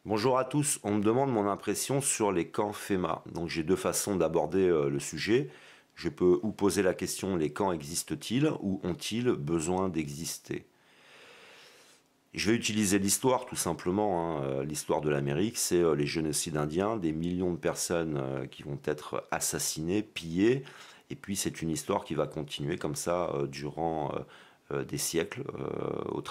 Bonjour à tous, on me demande mon impression sur les camps FEMA. Donc j'ai deux façons d'aborder le sujet. Je peux ou poser la question les camps existent-ils ou ont-ils besoin d'exister? Je vais utiliser l'histoire tout simplement, hein. L'histoire de l'Amérique, c'est les génocides indiens, des millions de personnes qui vont être assassinées, pillées, et puis c'est une histoire qui va continuer comme ça durant des siècles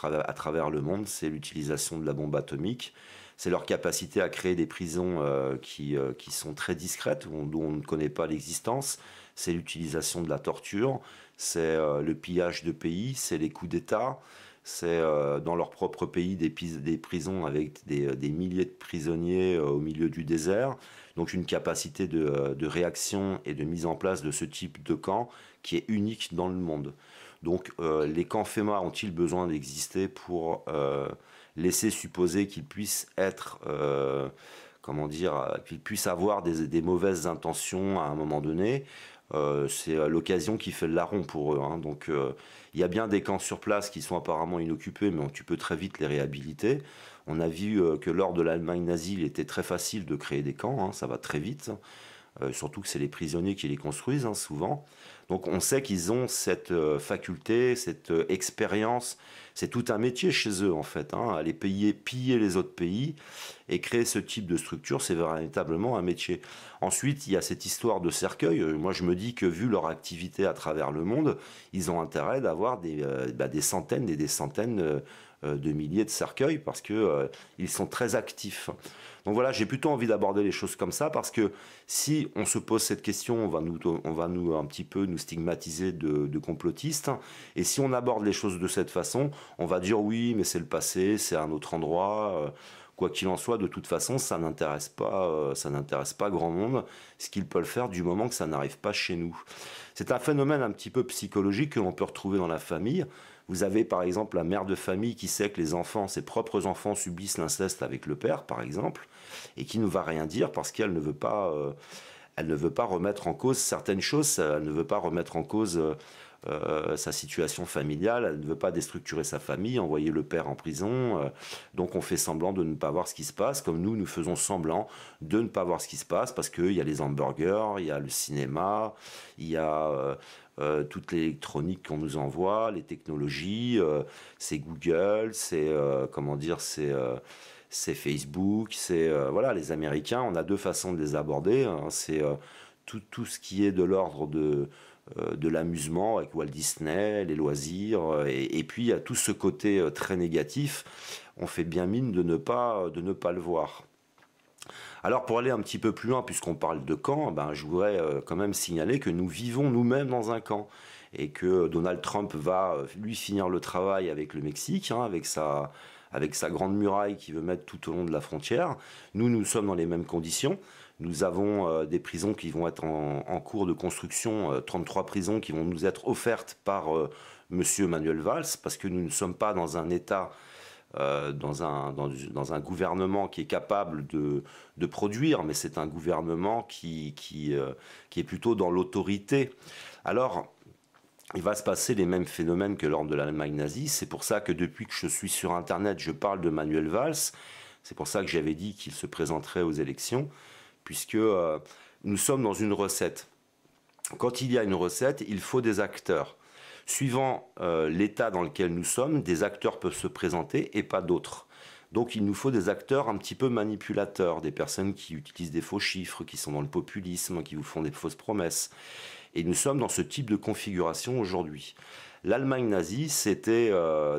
à travers le monde. C'est l'utilisation de la bombe atomique, c'est leur capacité à créer des prisons qui sont très discrètes, dont on ne connaît pas l'existence, c'est l'utilisation de la torture, c'est le pillage de pays, c'est les coups d'État, c'est dans leur propre pays des prisons avec des milliers de prisonniers au milieu du désert. Donc une capacité de réaction et de mise en place de ce type de camp qui est unique dans le monde. Donc les camps FEMA ont-ils besoin d'exister pour laisser supposer qu'ils puissent être, comment dire, qu'ils puissent avoir des mauvaises intentions à un moment donné? C'est l'occasion qui fait le larron pour eux, hein. Donc il y a bien des camps sur place qui sont apparemment inoccupés, mais tu peux très vite les réhabiliter. On a vu que lors de l'Allemagne nazie, il était très facile de créer des camps, hein, ça va très vite. Surtout que c'est les prisonniers qui les construisent, hein, souvent. Donc on sait qu'ils ont cette faculté, cette expérience. C'est tout un métier chez eux en fait, hein. Aller piller les autres pays et créer ce type de structure, c'est véritablement un métier. Ensuite, il y a cette histoire de cercueil. Moi je me dis que vu leur activité à travers le monde, ils ont intérêt d'avoir des centaines et des centaines de milliers de cercueils parce que ils sont très actifs. Donc voilà, j'ai plutôt envie d'aborder les choses comme ça parce que si on se pose cette question, on va nous un petit peu nous stigmatiser de complotistes. Et si on aborde les choses de cette façon, on va dire oui, mais c'est le passé, c'est un autre endroit. Quoi qu'il en soit, de toute façon, ça n'intéresse pas grand monde ce qu'ils peuvent faire du moment que ça n'arrive pas chez nous. C'est un phénomène un petit peu psychologique que l'on peut retrouver dans la famille. Vous avez par exemple la mère de famille qui sait que les enfants, ses propres enfants subissent l'inceste avec le père, par exemple, et qui ne va rien dire parce qu'elle ne veut pas, elle ne veut pas remettre en cause certaines choses, elle ne veut pas remettre en cause sa situation familiale, elle ne veut pas déstructurer sa famille, envoyer le père en prison. Donc on fait semblant de ne pas voir ce qui se passe, comme nous faisons semblant de ne pas voir ce qui se passe, parce qu'il y a les hamburgers, il y a le cinéma, il y a toute l'électronique qu'on nous envoie, les technologies, c'est Google, c'est comment dire, c'est Facebook, c'est voilà, les Américains, on a deux façons de les aborder, hein. C'est tout ce qui est de l'ordre de l'amusement avec Walt Disney, les loisirs, et puis il y a tout ce côté très négatif, on fait bien mine de ne pas le voir. Alors pour aller un petit peu plus loin, puisqu'on parle de camp, ben, je voudrais quand même signaler que nous vivons nous-mêmes dans un camp et que Donald Trump va lui finir le travail avec le Mexique, hein, avec sa grande muraille qu'il veut mettre tout au long de la frontière. Nous sommes dans les mêmes conditions. Nous avons des prisons qui vont être en cours de construction, 33 prisons qui vont nous être offertes par Monsieur Manuel Valls, parce que nous ne sommes pas dans un État dans un gouvernement qui est capable de produire, mais c'est un gouvernement qui est plutôt dans l'autorité. Alors, il va se passer les mêmes phénomènes que lors de l'Allemagne nazie. C'est pour ça que depuis que je suis sur Internet, je parle de Manuel Valls. C'est pour ça que j'avais dit qu'il se présenterait aux élections, puisque nous sommes dans une recette. Quand il y a une recette, il faut des acteurs. Suivant l'état dans lequel nous sommes, des acteurs peuvent se présenter et pas d'autres. Donc il nous faut des acteurs un petit peu manipulateurs, des personnes qui utilisent des faux chiffres, qui sont dans le populisme, qui vous font des fausses promesses. Et nous sommes dans ce type de configuration aujourd'hui. L'Allemagne nazie, c'était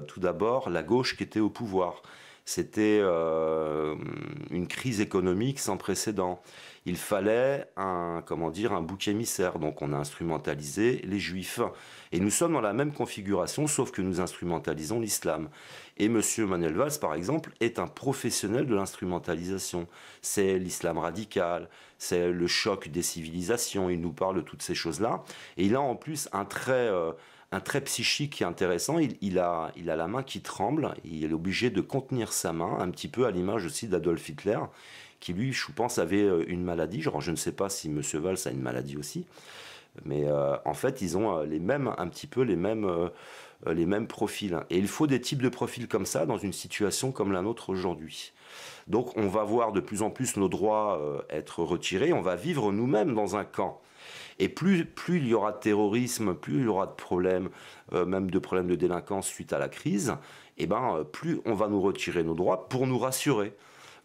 tout d'abord la gauche qui était au pouvoir. C'était une crise économique sans précédent. Il fallait comment dire, un bouc émissaire. Donc on a instrumentalisé les juifs. Et nous sommes dans la même configuration, sauf que nous instrumentalisons l'islam. Et Monsieur Manuel Valls, par exemple, est un professionnel de l'instrumentalisation. C'est l'islam radical, c'est le choc des civilisations. Il nous parle de toutes ces choses-là. Et il a en plus un trait psychique qui est intéressant. Il a la main qui tremble. Il est obligé de contenir sa main, un petit peu à l'image aussi d'Adolf Hitler, qui lui, je pense, avait une maladie. Genre, je ne sais pas si Monsieur Valls a une maladie aussi. Mais en fait, ils ont un petit peu les mêmes les mêmes profils. Et il faut des types de profils comme ça dans une situation comme la nôtre aujourd'hui. Donc on va voir de plus en plus nos droits être retirés, on va vivre nous-mêmes dans un camp. Et plus il y aura de terrorisme, plus il y aura de problèmes, même de problèmes de délinquance suite à la crise, et ben, plus on va nous retirer nos droits pour nous rassurer.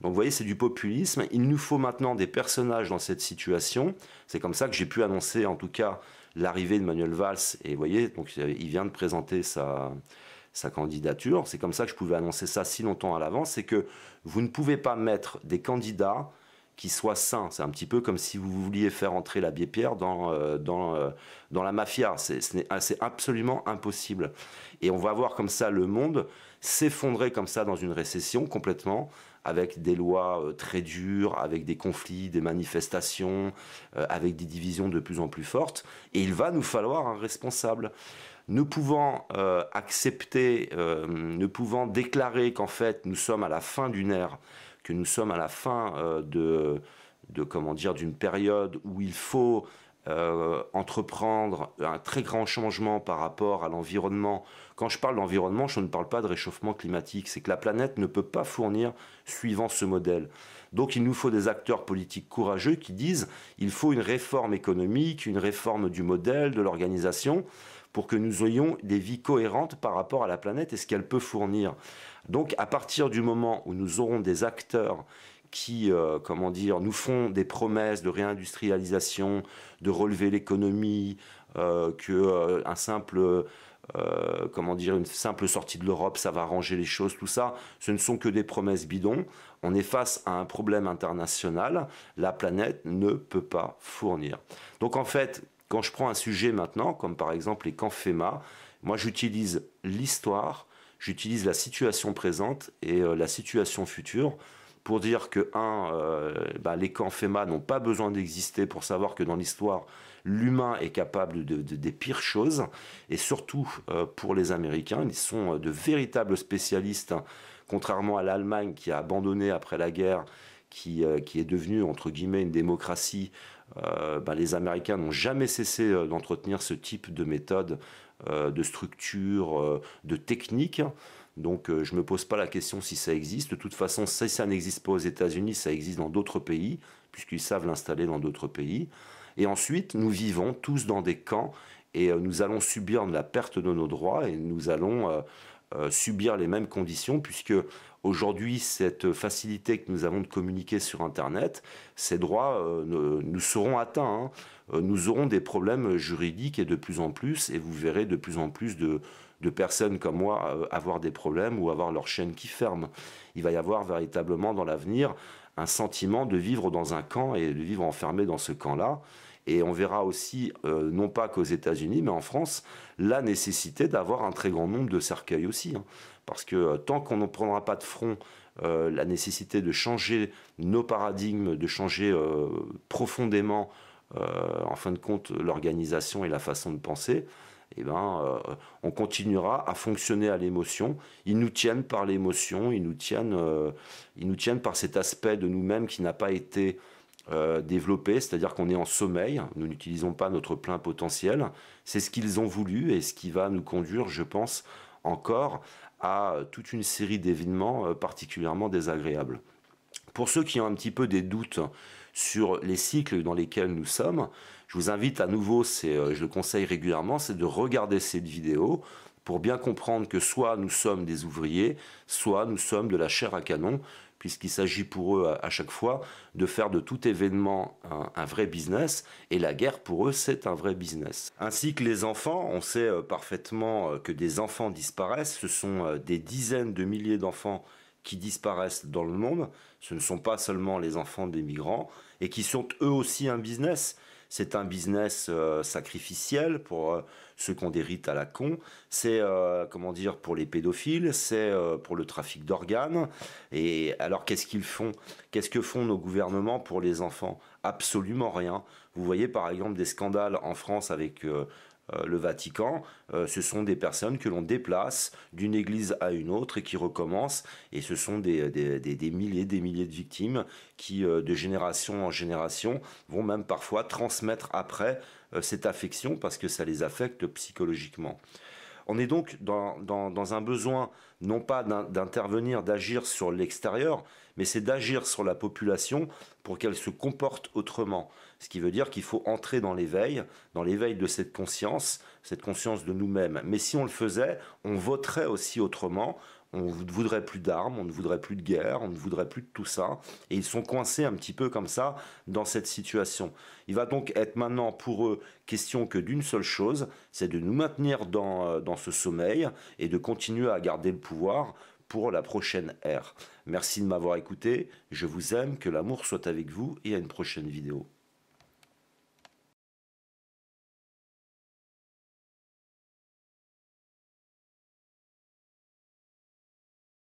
Donc vous voyez, c'est du populisme. Il nous faut maintenant des personnages dans cette situation. C'est comme ça que j'ai pu annoncer en tout cas l'arrivée de Manuel Valls. Et vous voyez, donc, il vient de présenter sa candidature. C'est comme ça que je pouvais annoncer ça si longtemps à l'avance. C'est que vous ne pouvez pas mettre des candidats qui soient sains. C'est un petit peu comme si vous vouliez faire entrer l'abbé Pierre dans la mafia. C'est absolument impossible. Et on va voir comme ça le monde s'effondrer comme ça dans une récession complètement, avec des lois très dures, avec des conflits, des manifestations, avec des divisions de plus en plus fortes. Et il va nous falloir un responsable. Ne pouvant accepter, ne pouvant déclarer qu'en fait nous sommes à la fin d'une ère, que nous sommes à la fin comment dire, d'une période où il faut entreprendre un très grand changement par rapport à l'environnement. Quand je parle d'environnement, je ne parle pas de réchauffement climatique, c'est que la planète ne peut pas fournir suivant ce modèle. Donc il nous faut des acteurs politiques courageux qui disent il faut une réforme économique, une réforme du modèle, de l'organisation, pour que nous ayons des vies cohérentes par rapport à la planète et ce qu'elle peut fournir. Donc à partir du moment où nous aurons des acteurs qui, comment dire, nous font des promesses de réindustrialisation, de relever l'économie, un simple, comment dire, une simple sortie de l'Europe, ça va arranger les choses, tout ça, ce ne sont que des promesses bidons. On est face à un problème international, la planète ne peut pas fournir. Donc en fait, quand je prends un sujet maintenant, comme par exemple les camps FEMA, moi j'utilise l'histoire, j'utilise la situation présente et la situation future pour dire que, les camps FEMA n'ont pas besoin d'exister pour savoir que dans l'histoire, l'humain est capable des pires choses. Et surtout, pour les Américains, ils sont de véritables spécialistes, hein, contrairement à l'Allemagne qui a abandonné après la guerre, qui est devenue, entre guillemets, une démocratie. Les Américains n'ont jamais cessé d'entretenir ce type de méthode, de structure, de technique. Donc je ne me pose pas la question si ça existe. De toute façon, si ça n'existe pas aux États-Unis, ça existe dans d'autres pays, puisqu'ils savent l'installer dans d'autres pays. Et ensuite, nous vivons tous dans des camps et nous allons subir la perte de nos droits et nous allons subir les mêmes conditions, puisque aujourd'hui, cette facilité que nous avons de communiquer sur Internet, ces droits nous seront atteints, hein. Nous aurons des problèmes juridiques et de plus en plus, et vous verrez de plus en plus de personnes comme moi avoir des problèmes ou avoir leur chaîne qui ferme. Il va y avoir véritablement dans l'avenir un sentiment de vivre dans un camp et de vivre enfermé dans ce camp-là. Et on verra aussi, non pas qu'aux États-Unis, mais en France, la nécessité d'avoir un très grand nombre de cercueils aussi, hein. Parce que tant qu'on ne prendra pas de front la nécessité de changer nos paradigmes, de changer profondément, en fin de compte, l'organisation et la façon de penser, on continuera à fonctionner à l'émotion. Ils nous tiennent par l'émotion, ils nous tiennent par cet aspect de nous-mêmes qui n'a pas été développé, c'est-à-dire qu'on est en sommeil, nous n'utilisons pas notre plein potentiel. C'est ce qu'ils ont voulu et ce qui va nous conduire, je pense, encore à toute une série d'événements particulièrement désagréables. Pour ceux qui ont un petit peu des doutes sur les cycles dans lesquels nous sommes, je vous invite à nouveau, je le conseille régulièrement, c'est de regarder cette vidéo pour bien comprendre que soit nous sommes des ouvriers, soit nous sommes de la chair à canon, puisqu'il s'agit pour eux à chaque fois de faire de tout événement un vrai business, et la guerre pour eux c'est un vrai business. Ainsi que les enfants, on sait parfaitement que des enfants disparaissent, ce sont des dizaines de milliers d'enfants qui disparaissent dans le monde, ce ne sont pas seulement les enfants des migrants, et qui sont eux aussi un business. C'est un business sacrificiel pour ceux qui ont des rites à la con. C'est comment dire, pour les pédophiles, c'est pour le trafic d'organes. Et alors qu'est-ce qu'ils font? Qu'est-ce que font nos gouvernements pour les enfants? Absolument rien. Vous voyez par exemple des scandales en France avec le Vatican, ce sont des personnes que l'on déplace d'une église à une autre et qui recommencent, et ce sont des milliers de victimes qui, de génération en génération, vont même parfois transmettre après cette affection parce que ça les affecte psychologiquement. On est donc dans un besoin, non pas d'intervenir, d'agir sur l'extérieur, mais c'est d'agir sur la population pour qu'elle se comporte autrement. Ce qui veut dire qu'il faut entrer dans l'éveil de cette conscience de nous-mêmes. Mais si on le faisait, on voterait aussi autrement. On ne voudrait plus d'armes, on ne voudrait plus de guerre, on ne voudrait plus de tout ça. Et ils sont coincés un petit peu comme ça dans cette situation. Il va donc être maintenant pour eux question que d'une seule chose, c'est de nous maintenir dans ce sommeil et de continuer à garder le pouvoir pour la prochaine ère. Merci de m'avoir écouté, je vous aime, que l'amour soit avec vous et à une prochaine vidéo.